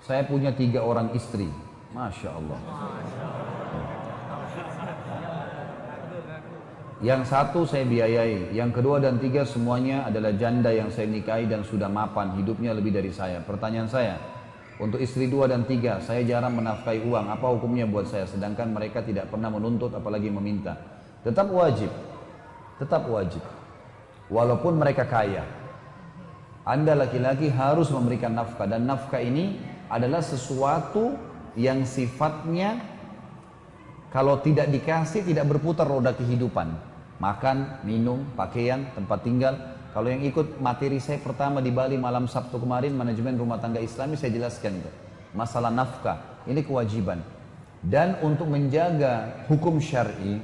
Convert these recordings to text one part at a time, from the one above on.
Saya punya 3 orang istri. Masya Allah. Yang satu saya biayai, yang kedua dan tiga semuanya adalah janda yang saya nikahi dan sudah mapan, hidupnya lebih dari saya. Pertanyaan saya, untuk istri 2 dan 3, saya jarang menafkahi uang, apa hukumnya buat saya? Sedangkan mereka tidak pernah menuntut apalagi meminta. Tetap wajib, tetap wajib. Walaupun mereka kaya. Anda laki-laki harus memberikan nafkah, dan nafkah ini adalah sesuatu yang sifatnya kalau tidak dikasih tidak berputar roda kehidupan. Makan, minum, pakaian, tempat tinggal. Kalau yang ikut materi saya pertama di Bali malam Sabtu kemarin, manajemen rumah tangga Islami, saya jelaskan itu. Masalah nafkah, ini kewajiban. Dan untuk menjaga hukum syar'i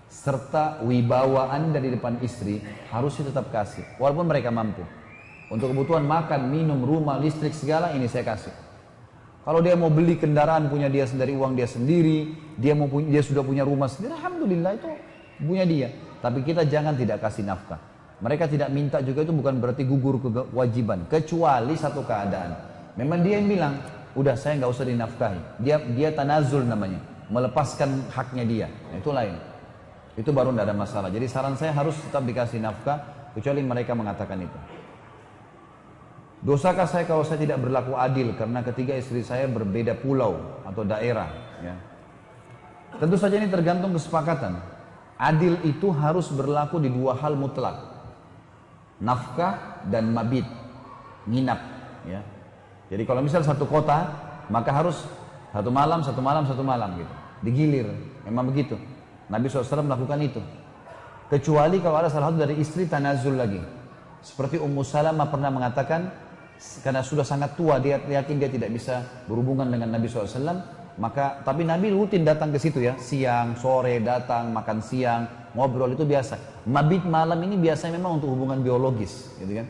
serta wibawa Anda di depan istri, harusnya tetap kasih. Walaupun mereka mampu. Untuk kebutuhan makan, minum, rumah, listrik, segala ini saya kasih. Kalau dia mau beli kendaraan punya dia sendiri, uang dia sendiri, dia sudah punya rumah sendiri, alhamdulillah itu punya dia. Tapi kita jangan tidak kasih nafkah. Mereka tidak minta juga itu bukan berarti gugur kewajiban, kecuali satu keadaan. Memang dia yang bilang, udah saya nggak usah dinafkahi. Dia tanazul namanya, melepaskan haknya dia. Nah, itu lain. Itu baru tidak ada masalah. Jadi saran saya harus tetap dikasih nafkah, kecuali mereka mengatakan itu. Dosakah saya kalau saya tidak berlaku adil karena ketiga istri saya berbeda pulau atau daerah? Ya. Tentu saja ini tergantung kesepakatan. Adil itu harus berlaku di 2 hal mutlak. Nafkah dan mabit, nginap. Ya. Jadi kalau misal satu kota, maka harus satu malam gitu. Digilir, memang begitu. Nabi SAW melakukan itu. Kecuali kalau ada salah satu dari istri tanazul lagi. Seperti Ummu Salamah pernah mengatakan, karena sudah sangat tua, dia yakin dia tidak bisa berhubungan dengan Nabi SAW, tapi Nabi rutin datang ke situ ya, siang, sore datang, makan siang, ngobrol, itu biasa. Mabit malam ini biasanya memang untuk hubungan biologis, gitu kan.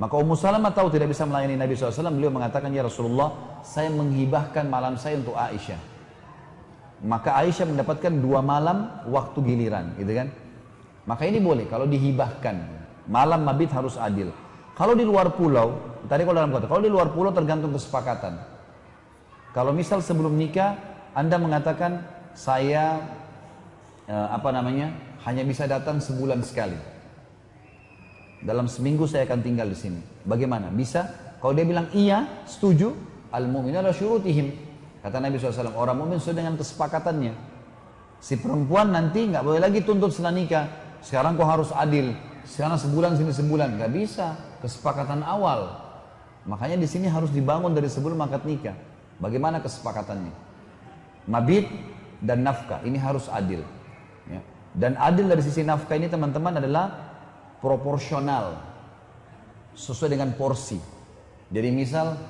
Maka Ummu Salamah tahu tidak bisa melayani Nabi SAW, beliau mengatakan, ya Rasulullah, saya menghibahkan malam saya untuk Aisyah. Maka Aisyah mendapatkan 2 malam waktu giliran, gitu kan. Maka ini boleh kalau dihibahkan. Malam mabit harus adil. Kalau di luar pulau, tadi kalau dalam kota, kalau di luar pulau tergantung kesepakatan. Kalau misal sebelum nikah, Anda mengatakan, saya hanya bisa datang sebulan sekali. Dalam seminggu saya akan tinggal di sini. Bagaimana? Bisa? Kalau dia bilang iya, setuju, al-mu'minu ala syurutihim. Kata Nabi SAW, orang mukmin sesuai dengan kesepakatannya. Si perempuan nanti nggak boleh lagi tuntut setelah nikah. Sekarang kau harus adil. Sekarang sebulan, sini sebulan. Nggak bisa. Kesepakatan awal. Makanya di sini harus dibangun dari sebelum akad nikah. Bagaimana kesepakatannya? Mabit dan nafkah, ini harus adil. Ya. Dan adil dari sisi nafkah ini teman-teman adalah proporsional. Sesuai dengan porsi. Jadi misal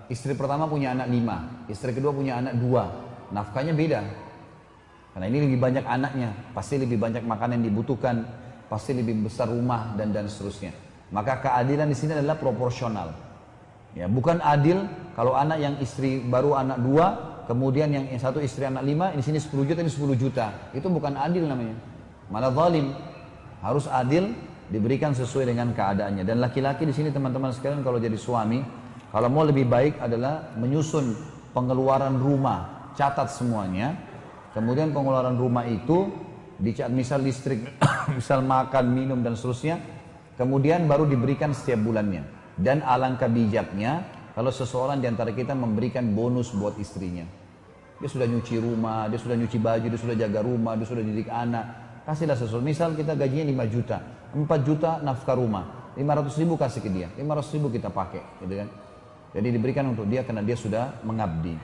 istri pertama punya anak 5, istri kedua punya anak 2. Nafkahnya beda. Karena ini lebih banyak anaknya, pasti lebih banyak makanan yang dibutuhkan, pasti lebih besar rumah dan seterusnya. Maka keadilan di sini adalah proporsional. Ya, bukan adil kalau anak yang istri baru anak 2, kemudian yang satu istri anak 5, di sini 10 juta, ini 10 juta. Itu bukan adil namanya. Malah zalim. Harus adil, diberikan sesuai dengan keadaannya. Dan laki-laki di sini teman-teman sekalian kalau jadi suami, kalau mau lebih baik adalah menyusun pengeluaran rumah, catat semuanya. Kemudian pengeluaran rumah itu dicatat, misal listrik, misal makan, minum dan seterusnya. Kemudian baru diberikan setiap bulannya. Dan alangkah bijaknya kalau seseorang di antara kita memberikan bonus buat istrinya. Dia sudah nyuci rumah, dia sudah nyuci baju, dia sudah jaga rumah, dia sudah didik anak. Kasihlah sesuatu. Misal kita gajinya 5 juta, 4 juta nafkah rumah, 500 ribu kasih ke dia, 500 ribu kita pakai, gitu kan. Jadi diberikan untuk dia karena dia sudah mengabdi.